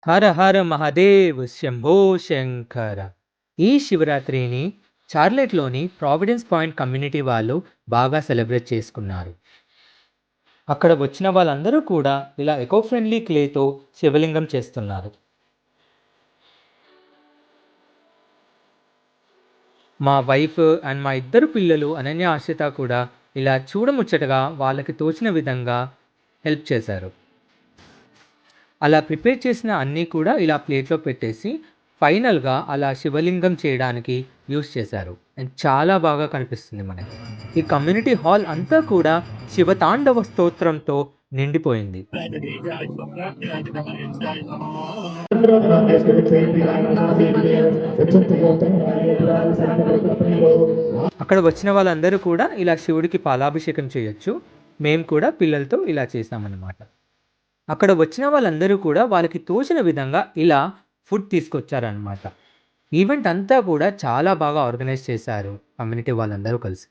హర హర మహదేవ్ శంభో శంకర. ఈ శివరాత్రిని చార్లెట్లోని providence point community వాళ్ళు బాగా సెలబ్రేట్ చేసుకున్నారు. అక్కడ వచ్చిన వాళ్ళందరూ కూడా ఇలా ఎకో ఫ్రెండ్లీ క్లేతో శివలింగం చేస్తున్నారు. మా వైఫ్ అండ్ మా ఇద్దరు పిల్లలు అనన్య ఆశ్రిత కూడా ఇలా చూడముచ్చటగా వాళ్ళకి తోచిన విధంగా హెల్ప్ చేశారు. అలా ప్రిపేర్ చేసిన అన్నీ కూడా ఇలా ప్లేట్‌లో పెట్టేసి, ఫైనల్‌గా అలా శివలింగం చేయడానికి యూజ్ చేశారు. అండ్ చాలా బాగా కనిపిస్తుంది మనకి. ఈ కమ్యూనిటీ హాల్ అంతా కూడా శివతాండవ స్తోత్రంతో నిండిపోయింది. అక్కడ వచ్చిన వాళ్ళందరూ కూడా ఇలా శివుడికి పాలాభిషేకం చేయొచ్చు. మేము కూడా పిల్లలతో ఇలా చేశామన్నమాట. అక్కడ వచ్చిన వాళ్ళందరూ కూడా వాళ్ళకి తోచిన విధంగా ఇలా ఫుడ్ తీసుకొచ్చారనమాట. ఈవెంట్ అంతా కూడా చాలా బాగా ఆర్గనైజ్ చేశారు కమ్యూనిటీ వాళ్ళందరూ కలిసి.